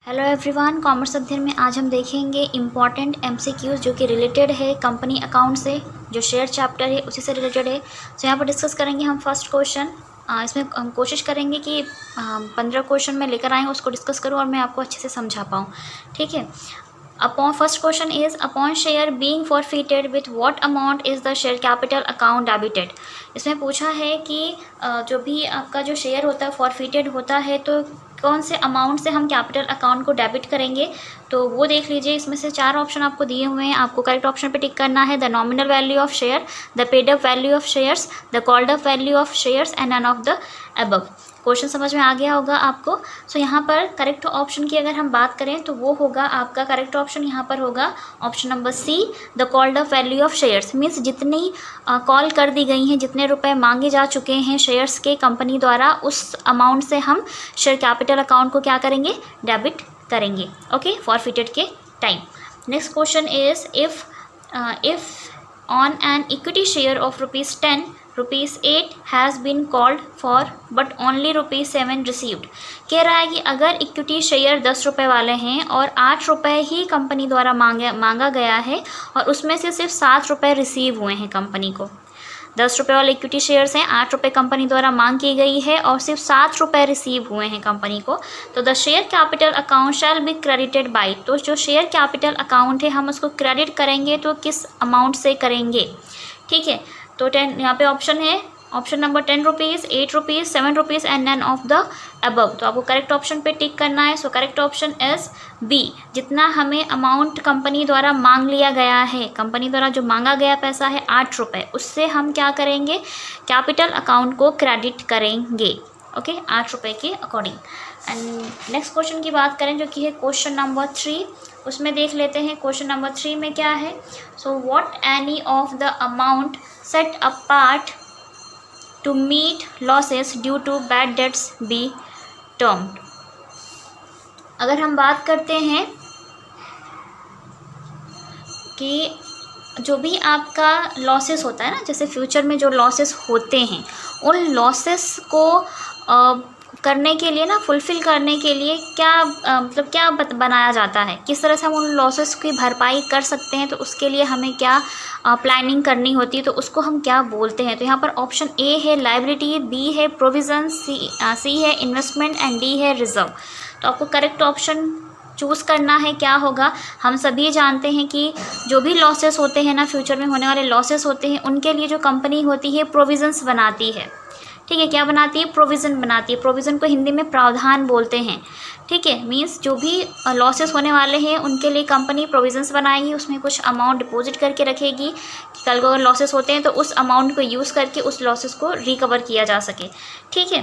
Hello everyone, commerce अध्ययन में आज हम देखेंगे इम्पॉर्टेंट एमसीक्यूज जो कि रिलेटेड है कंपनी अकाउंट से, जो शेयर चैप्टर है उसी से रिलेटेड है। तो यहाँ पर डिस्कस करेंगे हम फर्स्ट क्वेश्चन। इसमें हम कोशिश करेंगे कि 15 क्वेश्चन में लेकर आएँ, उसको डिस्कस करूँ और मैं आपको अच्छे से समझा पाऊँ। ठीक है। First question is upon share being forfeited with what amount is the share capital account debited. इसमें पूछा है कि जो भी आपका जो शेयर होता है फॉरफिटेड होता है तो कौन से अमाउंट से हम कैपिटल अकाउंट को डेबिट करेंगे। तो वो देख लीजिए, इसमें से 4 ऑप्शन आपको दिए हुए हैं, आपको करेक्ट ऑप्शन पे टिक करना है। The nominal value of share, the paid up value of shares, the called up value of shares and none of the above. Question समझ में आ गया होगा आपको। सो यहाँ पर करेक्ट ऑप्शन की अगर हम बात करें तो वो होगा आपका करेक्ट ऑप्शन यहाँ पर होगा option number C, the called up value of shares. Means जितनी कॉल कर दी गई हैं, जितने रुपए मांगे जा चुके हैं शेयर्स के कंपनी द्वारा, उस अमाउंट से हम शेयर कैपिटल अकाउंट को क्या करेंगे, डेबिट करेंगे। ओके, फॉरफिटेड के time. Next question is if on an equity share of ₹10 ₹8 has been called for but only ₹7 received. कह रहा है कि अगर इक्विटी शेयर 10 रुपये वाले हैं और 8 रुपये ही कंपनी द्वारा मांगा गया है और उसमें से सिर्फ 7 रुपये रिसीव हुए हैं कंपनी को। 10 रुपये वाले इक्विटी शेयर्स हैं, 8 रुपये कंपनी द्वारा मांग की गई है और सिर्फ 7 रुपये रिसीव हुए हैं कंपनी को। तो the share capital account shall be credited by. तो जो शेयर कैपिटल अकाउंट है हम उसको क्रेडिट करेंगे तो किस अमाउंट से करेंगे। ठीक है, तो 10 यहाँ पे ऑप्शन है, option number 10 rupees, 8 rupees, 7 rupees and none of the above. तो आपको करेक्ट ऑप्शन पे टिक करना है। So correct option is B, जितना हमें अमाउंट कंपनी द्वारा मांग लिया गया है, कंपनी द्वारा जो मांगा गया पैसा है 8 रुपये, उससे हम क्या करेंगे, कैपिटल अकाउंट को क्रेडिट करेंगे। ओके, 8 रुपये के अकॉर्डिंग। एंड नेक्स्ट क्वेश्चन की बात करें जो कि है क्वेश्चन नंबर 3, उसमें देख लेते हैं क्वेश्चन नंबर 3 में क्या है। So what any of the amount set apart to meet losses due to bad debts be termed। अगर हम बात करते हैं कि जो भी आपका लॉसेस होता है ना, जैसे फ्यूचर में जो लॉसेस होते हैं, उन लॉसेस को करने के लिए ना, फुलफ़िल करने के लिए क्या मतलब क्या बनाया जाता है, किस तरह से हम उन लॉसेस की भरपाई कर सकते हैं, तो उसके लिए हमें क्या प्लानिंग करनी होती है, तो उसको हम क्या बोलते हैं। तो यहाँ पर ऑप्शन ए है लाइबिलिटी, बी है प्रोविज़न, सी है इन्वेस्टमेंट एंड डी है रिजर्व। तो आपको करेक्ट ऑप्शन चूज़ करना है। क्या होगा, हम सभी जानते हैं कि जो भी लॉसेस होते हैं ना, फ्यूचर में होने वाले लॉसेस होते हैं, उनके लिए जो कंपनी होती है प्रोविज़न्स बनाती है। ठीक है, क्या बनाती है, प्रोविज़न बनाती है। प्रोविज़न को हिंदी में प्रावधान बोलते हैं। ठीक है, मीन्स जो भी लॉसेस होने वाले हैं उनके लिए कंपनी प्रोविज़न्स बनाएगी, उसमें कुछ अमाउंट डिपॉजिट करके रखेगी कि कल को अगर लॉसेस होते हैं तो उस अमाउंट को यूज़ करके उस लॉसेस को रिकवर किया जा सके। ठीक है।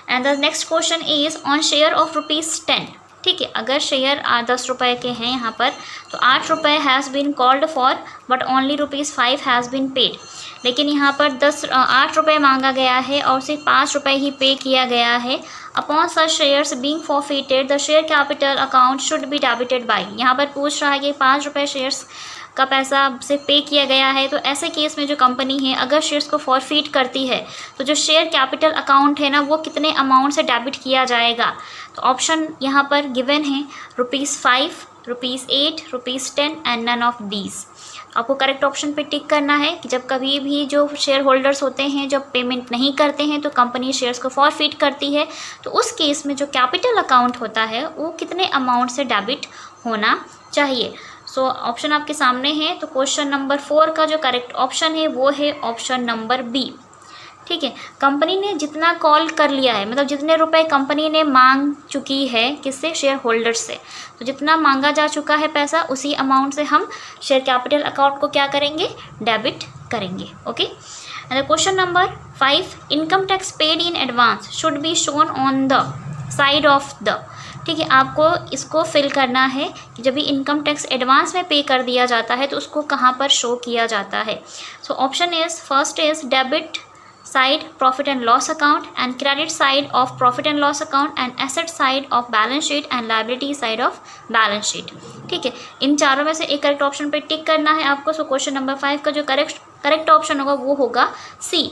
And the next question is on share of ₹10। ठीक है, अगर शेयर 10 रुपये के हैं यहाँ पर, तो 8 रुपये has been called for but only ₹5 has been paid. लेकिन यहाँ पर 8 रुपये मांगा गया है और सिर्फ 5 रुपये ही पे किया गया है। Upon such shares being forfeited the share capital account should be debited by. यहाँ पर पूछ रहा है कि 5 रुपये शेयर्स का पैसा से पे किया गया है, तो ऐसे केस में जो कंपनी है अगर शेयर्स को फॉरफिट करती है तो जो शेयर कैपिटल अकाउंट है ना, वो कितने अमाउंट से डेबिट किया जाएगा। तो ऑप्शन यहाँ पर गिवन है ₹5, ₹8, ₹10 एंड नन ऑफ दीज। आपको करेक्ट ऑप्शन पे टिक करना है कि जब कभी भी जो शेयर होल्डर्स होते हैं जब पेमेंट नहीं करते हैं तो कंपनी शेयर्स को फॉरफिट करती है, तो उस केस में जो कैपिटल अकाउंट होता है वो कितने अमाउंट से डेबिट होना चाहिए। सो ऑप्शन आपके सामने है। तो क्वेश्चन नंबर 4 का जो करेक्ट ऑप्शन है वो है ऑप्शन नंबर बी। ठीक है, कंपनी ने जितना कॉल कर लिया है, मतलब जितने रुपए कंपनी ने मांग चुकी है, किससे, शेयर होल्डर्स से, तो जितना मांगा जा चुका है पैसा उसी अमाउंट से हम शेयर कैपिटल अकाउंट को क्या करेंगे, डेबिट करेंगे। Okay. And question number 5, income tax paid in advance should be shown on the side of the. ठीक है, आपको इसको फिल करना है कि जब भी इनकम टैक्स एडवांस में पे कर दिया जाता है तो उसको कहाँ पर शो किया जाता है। So option is, first is debit side profit and loss account and credit side of profit and loss account and asset side of balance sheet and liability side of balance sheet। ठीक है, इन चारों में से एक correct option पे tick करना है आपको। सो क्वेश्चन नंबर 5 का जो करेक्ट ऑप्शन होगा वो होगा सी,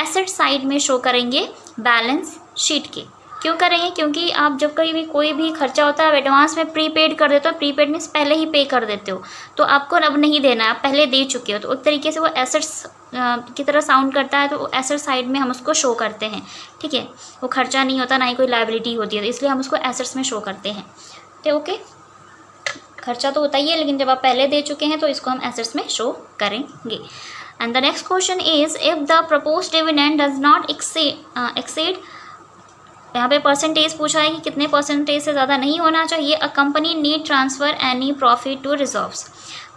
एसेट साइड में शो करेंगे बैलेंस शीट के। क्यों करेंगे? क्योंकि आप जब कहीं भी कोई भी खर्चा होता है एडवांस में प्रीपेड कर देते हो, प्रीपेड मीन्स पहले ही पे कर देते हो, तो आपको अब नहीं देना है, आप पहले दे चुके हो, तो उस तरीके से वो एसेट्स की तरह साउंड करता है, तो एसेट साइड में हम उसको शो करते हैं, ठीक है। वो खर्चा नहीं होता, ना ही कोई लायबिलिटी होती है, तो इसलिए हम उसको एसेट्स में शो करते हैं, तो ओके। खर्चा तो होता ही है, लेकिन जब आप पहले दे चुके हैं तो इसको हम एसेट्स में शो करेंगे। And the next question is if the proposed dividend does not exceed, यहाँ पे परसेंटेज पूछा है कि कितने परसेंटेज से ज़्यादा नहीं होना चाहिए। A company need transfer any profit to reserves,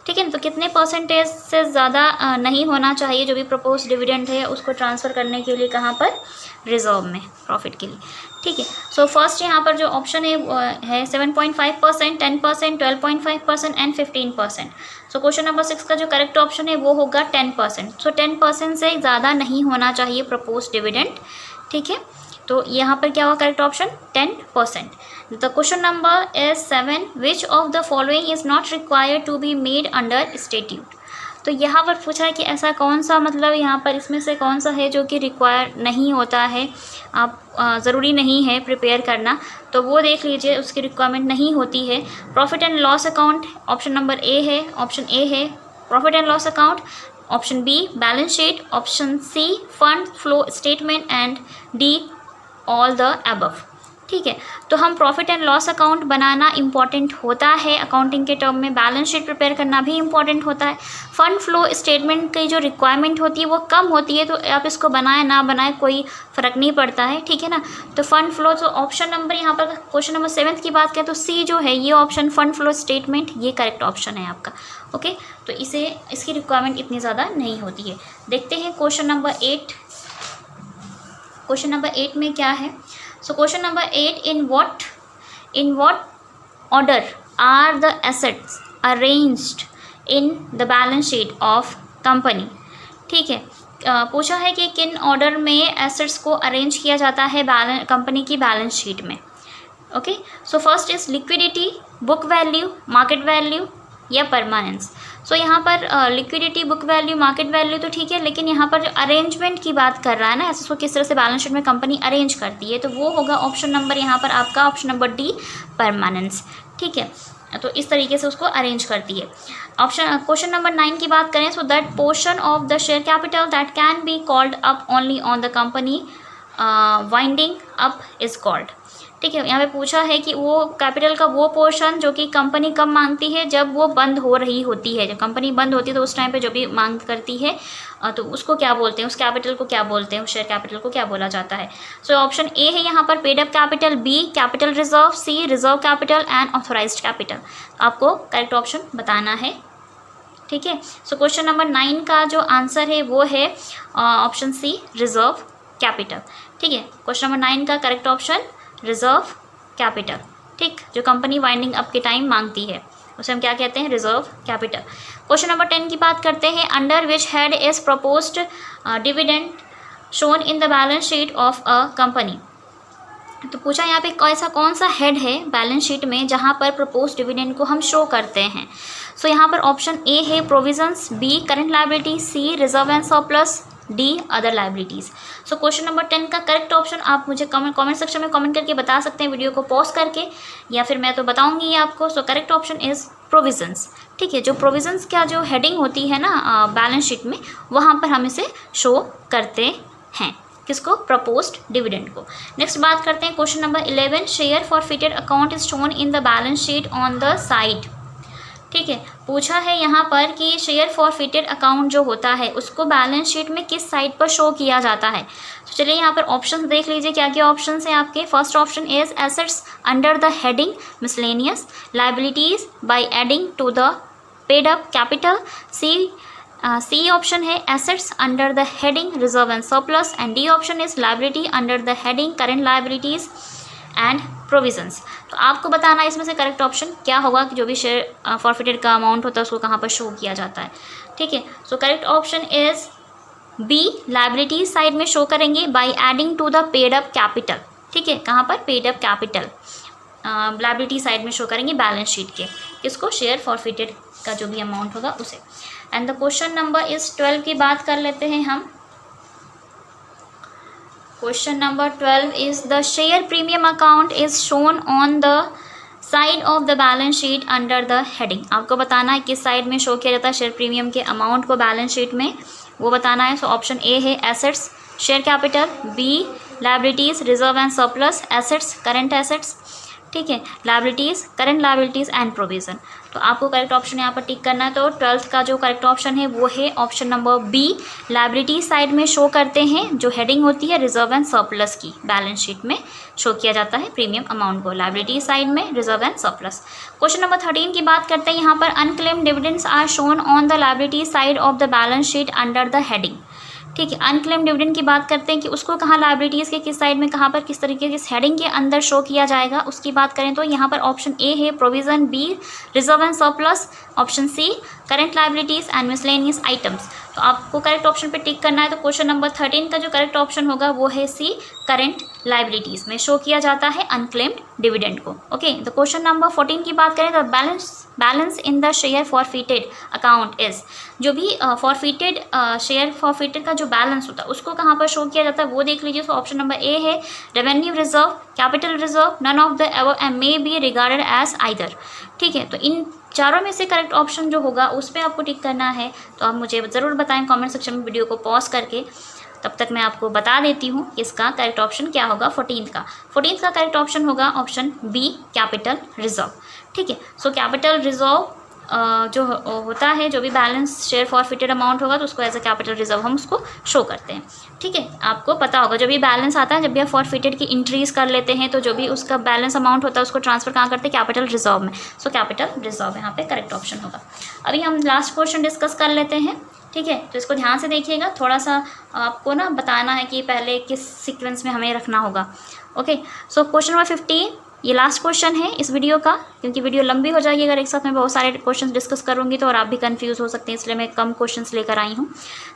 ठीक है। तो कितने परसेंटेज से ज़्यादा नहीं होना चाहिए जो भी प्रपोज डिविडेंड है उसको ट्रांसफ़र करने के लिए, कहाँ पर? रिजर्व में, प्रॉफिट के लिए, ठीक है। सो फर्स्ट यहाँ पर जो ऑप्शन है 7.5%, 10%, 12.5% एंड 15%। सो क्वेश्चन नंबर 6 का जो करेक्ट ऑप्शन है वो होगा 10%। सो 10% से ज़्यादा नहीं होना चाहिए प्रपोज डिविडेंड, ठीक है। तो यहाँ पर क्या होगा correct option? 10%। The question number is 7, which of the following is not required to be made under statute. तो यहाँ पर पूछा है कि ऐसा कौन सा, मतलब यहाँ पर इसमें से कौन सा है जो कि रिक्वायर नहीं होता है, आप ज़रूरी नहीं है प्रिपेयर करना, तो वो देख लीजिए, उसकी रिक्वायरमेंट नहीं होती है। Profit and loss account option number A है, ऑप्शन ए है profit and loss account, option B balance sheet, option C fund flow statement and D all the above, ठीक है। तो हम प्रॉफिट एंड लॉस अकाउंट बनाना important होता है accounting के टर्म में, बैलेंस शीट प्रिपेयर करना भी इम्पॉर्टेंट होता है। फंड फ्लो स्टेटमेंट की जो रिक्वायरमेंट होती है वो कम होती है, तो आप इसको बनाए ना बनाए कोई फ़र्क नहीं पड़ता है, ठीक है ना। तो फंड फ्लो, तो ऑप्शन नंबर यहाँ पर क्वेश्चन नंबर 7 की बात करें तो सी जो है ये ऑप्शन फंड फ्लो स्टेटमेंट, ये करेक्ट ऑप्शन है आपका, ओके। तो इसकी रिक्वायरमेंट इतनी ज़्यादा नहीं होती है। देखते हैं क्वेश्चन नंबर 8, क्वेश्चन नंबर 8 में क्या है। So question number 8, in what order are the assets arranged in the balance sheet of company, ठीक है। पूछा है कि किन ऑर्डर में एसेट्स को अरेंज किया जाता है कंपनी की बैलेंस शीट में, okay. So first is liquidity, book value, market value या परमानेंस। सो यहाँ पर liquidity, book value, market value तो ठीक है, लेकिन यहाँ पर जो अरेंजमेंट की बात कर रहा है ना, एसेट्स को किस तरह से बैलेंस शीट में कंपनी अरेंज करती है, तो वो होगा ऑप्शन नंबर यहाँ पर आपका ऑप्शन नंबर डी, परमानेंस, ठीक है। तो इस तरीके से उसको अरेंज करती है। क्वेश्चन नंबर 9 की बात करें, so that portion of the share capital that can be called up only on the company winding up is called, ठीक है। यहाँ पे पूछा है कि वो कैपिटल का वो पोर्शन जो कि कंपनी कब मांगती है, जब वो बंद हो रही होती है, जब कंपनी बंद होती है तो उस टाइम पे जो भी मांग करती है तो उसको क्या बोलते हैं, उस कैपिटल को क्या बोलते हैं, उस शेयर कैपिटल को क्या बोला जाता है। सो ऑप्शन ए है यहाँ पर paid up capital, B capital reserve, C reserve capital and authorised capital. आपको करेक्ट ऑप्शन बताना है, ठीक है। सो क्वेश्चन नंबर 9 का जो आंसर है वो है ऑप्शन सी, रिजर्व कैपिटल, ठीक है। क्वेश्चन नंबर 9 का करेक्ट ऑप्शन रिजर्व कैपिटल, ठीक, जो कंपनी वाइंडिंग अप के टाइम मांगती है उसे हम क्या कहते हैं, रिजर्व कैपिटल। क्वेश्चन नंबर 10 की बात करते हैं, under which head is proposed dividend shown in the balance sheet of a company. तो पूछा यहाँ पे ऐसा कौन सा हेड है बैलेंस शीट में जहाँ पर प्रपोज डिविडेंड को हम शो करते हैं। सो यहाँ पर ऑप्शन ए है provisions, B current liability, C reserve and surplus, D other liabilities. So question number 10 का करेक्ट ऑप्शन आप मुझे कमेंट सेक्शन में कमेंट करके बता सकते हैं, वीडियो को पॉज करके, या फिर मैं तो बताऊंगी ये आपको। सो करेक्ट ऑप्शन इज़ प्रोविजंस, ठीक है। जो प्रोविजंस का जो हेडिंग होती है ना बैलेंस शीट में, वहाँ पर हम इसे शो करते हैं, किसको, प्रपोज्ड डिविडेंड को। नेक्स्ट बात करते हैं question number 11, share forfeited account is shown in the balance sheet on the side, ठीक है। पूछा है यहाँ पर कि शेयर फॉरफिटेड अकाउंट जो होता है उसको बैलेंस शीट में किस साइड पर शो किया जाता है। तो चलिए यहाँ पर ऑप्शंस देख लीजिए, क्या क्या ऑप्शंस हैं आपके। First option is assets under the heading miscellaneous, liabilities by adding to the paid up capital, C option है assets under the heading reserve and surplus, and D option is liability under the heading current liabilities and provisions. तो आपको बताना है इसमें से correct option क्या होगा कि जो भी शेयर फॉरफिटेड का अमाउंट होता है उसको कहाँ पर शो किया जाता है, ठीक है। So correct option is B, liability side में शो करेंगे by adding to the paid up capital, ठीक है। कहाँ पर, paid up capital, liability side में शो करेंगे बैलेंस शीट के, किसको, शेयर फॉरफिटेड का जो भी अमाउंट होगा उसे। And the question number is 12 की बात कर लेते हैं हम। Question number 12 is the share premium account is shown on the side of the balance sheet under the heading. आपको बताना है किस साइड में शो किया जाता है शेयर प्रीमियम के अमाउंट को बैलेंस शीट में, वो बताना है। सो ऑप्शन ए है assets share capital, B liabilities reserve and surplus, assets current assets, ठीक है, liabilities current liabilities and provision. तो आपको करेक्ट ऑप्शन यहाँ पर टिक करना है। तो 12th का जो करेक्ट ऑप्शन है वो है option number B, liability side में शो करते हैं जो हेडिंग होती है रिजर्व एंड सरप्लस की, बैलेंस शीट में शो किया जाता है प्रीमियम अमाउंट को, लायबिलिटी साइड में reserve and surplus. Question number 13 की बात करते हैं। यहाँ पर unclaimed dividends are shown on the liability side of the balance sheet under the heading, ठीक है। अनक्लेम डिविडेंड की बात करते हैं कि उसको कहाँ लायबिलिटीज़ के किस साइड में, कहाँ पर, किस तरीके के हेडिंग के अंदर शो किया जाएगा, उसकी बात करें तो यहाँ पर ऑप्शन ए है provision, B reserve and surplus, option C current liabilities and miscellaneous items. तो आपको करेक्ट ऑप्शन पे टिक करना है। तो क्वेश्चन नंबर 13 का जो करेक्ट ऑप्शन होगा वो है सी, करंट लायबिलिटीज़ में शो किया जाता है अनक्लेम्ड डिविडेंड को। ओके, तो क्वेश्चन नंबर 14 की बात करें तो balance in the share forfeited account is, जो भी फॉरफिटेड शेयर फॉरफिटेड का जो बैलेंस होता है उसको कहाँ पर शो किया जाता है वो देख लीजिए। तो ऑप्शन नंबर ए है revenue reserve, capital reserve, none of the above and may be regarded as either, ठीक है। तो इन चारों में से करेक्ट ऑप्शन जो होगा उस पर आपको टिक करना है। तो आप मुझे ज़रूर बताएं कमेंट सेक्शन में, वीडियो को पॉज करके। तब तक मैं आपको बता देती हूँ इसका करेक्ट ऑप्शन क्या होगा 14th का करेक्ट ऑप्शन होगा ऑप्शन बी, कैपिटल रिजर्व, ठीक है। सो कैपिटल रिजर्व जो होता है, जो भी बैलेंस शेयर फॉरफिटेड अमाउंट होगा तो उसको एज अ कैपिटल रिजर्व हम उसको शो करते हैं, ठीक है। आपको पता होगा जब भी बैलेंस आता है, जब भी आप फॉरफिटेड की इंट्रीज कर लेते हैं तो जो भी उसका बैलेंस अमाउंट होता है उसको ट्रांसफर कहाँ करते हैं, कैपिटल रिजर्व में। सो कैपिटल रिजर्व यहाँ पे करेक्ट ऑप्शन होगा। अभी हम लास्ट क्वेश्चन डिस्कस कर लेते हैं, ठीक है। तो इसको ध्यान से देखिएगा, थोड़ा सा आपको ना बताना है कि पहले किस सीक्वेंस में हमें रखना होगा। ओके, सो क्वेश्चन नंबर 15 ये लास्ट क्वेश्चन है इस वीडियो का, क्योंकि वीडियो लंबी हो जाएगी अगर एक साथ मैं बहुत सारे क्वेश्चंस डिस्कस करूंगी तो, और आप भी कंफ्यूज हो सकते हैं, इसलिए मैं कम क्वेश्चंस लेकर आई हूँ।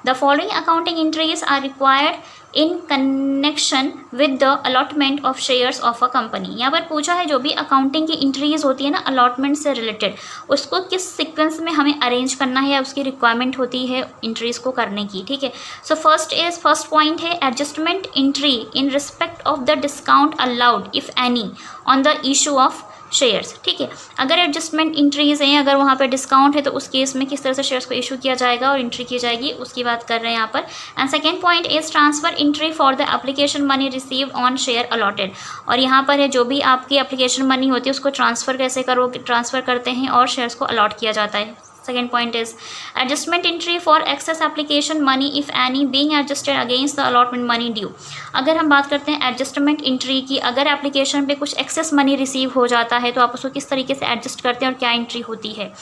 The following accounting entries are required in connection with the allotment of shares of a company. यहाँ पर पूछा है जो भी अकाउंटिंग की एंट्रीज होती है ना अलॉटमेंट से रिलेटेड, उसको किस सीक्वेंस में हमें अरेंज करना है या उसकी रिक्वायरमेंट होती है एंट्रीज को करने की, ठीक है। सो फर्स्ट पॉइंट है adjustment entry in respect of the discount allowed if any on the issue of shares, ठीक है। अगर एडजस्टमेंट इंट्रीज हैं, अगर वहाँ पे डिस्काउंट है तो उस केस में किस तरह से शेयर्स को इशू किया जाएगा और एंट्री की जाएगी उसकी बात कर रहे हैं यहाँ पर। And second point is transfer entry for the application money received on share allotted, और यहाँ पर है जो भी आपकी एप्लीकेशन मनी होती है उसको ट्रांसफ़र कैसे ट्रांसफ़र करते हैं और शेयर्स को अलॉट किया जाता है। Second point is adjustment entry for excess application money if any being adjusted against the allotment money due। अगर हम बात करते हैं एडजस्टमेंट एंट्री की, अगर एप्लीकेशन पे कुछ एक्सेस मनी रिसीव हो जाता है तो आप उसको किस तरीके से एडजस्ट करते हैं और क्या एंट्री होती है।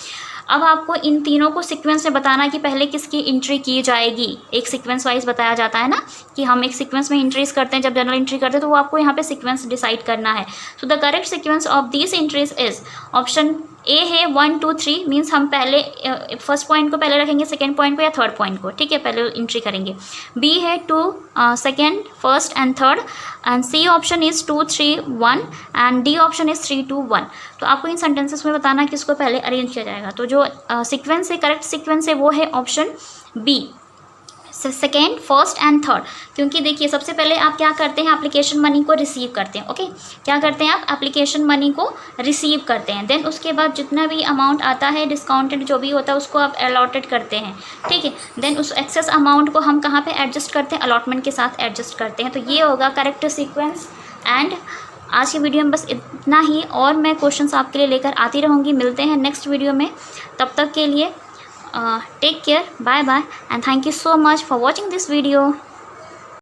अब आपको इन तीनों को सीक्वेंस में बताना कि पहले किसकी एंट्री की जाएगी, एक सीक्वेंस वाइज बताया जाता है ना कि हम एक सीक्वेंस में एंट्रीज करते हैं, जब जनरल एंट्री करते हैं तो वो आपको यहाँ पे सीक्वेंस डिसाइड करना है। So the correct sequence of this entries is option A है 1 2 3, मीन्स हम पहले फर्स्ट पॉइंट को पहले रखेंगे, सेकेंड पॉइंट को या थर्ड पॉइंट को, ठीक है, पहले एंट्री करेंगे। बी है 2 second, first and third, and C option is 2 3 1 and D option is 3 2 1। तो आपको इन सेंटेंसेस में बताना है कि इसको पहले अरेंज किया जाएगा। तो जो सीक्वेंस है, करेक्ट सीक्वेंस है वो है option B, second, first and third. क्योंकि देखिए सबसे पहले आप क्या करते हैं, एप्लीकेशन मनी को रिसीव करते हैं। ओके, क्या करते हैं आप, एप्लीकेशन मनी को रिसीव करते हैं। देन उसके बाद जितना भी अमाउंट आता है डिस्काउंटेड जो भी होता है उसको आप अलॉटेड करते हैं, ठीक है। देन उस एक्सेस अमाउंट को हम कहाँ पे एडजस्ट करते हैं, अलॉटमेंट के साथ एडजस्ट करते हैं। तो ये होगा करेक्ट सीक्वेंस। एंड आज की वीडियो में बस इतना ही, और मैं क्वेश्चंस आपके लिए लेकर आती रहूँगी। मिलते हैं नेक्स्ट वीडियो में, तब तक के लिए take care, bye bye, and thank you so much for watching this video.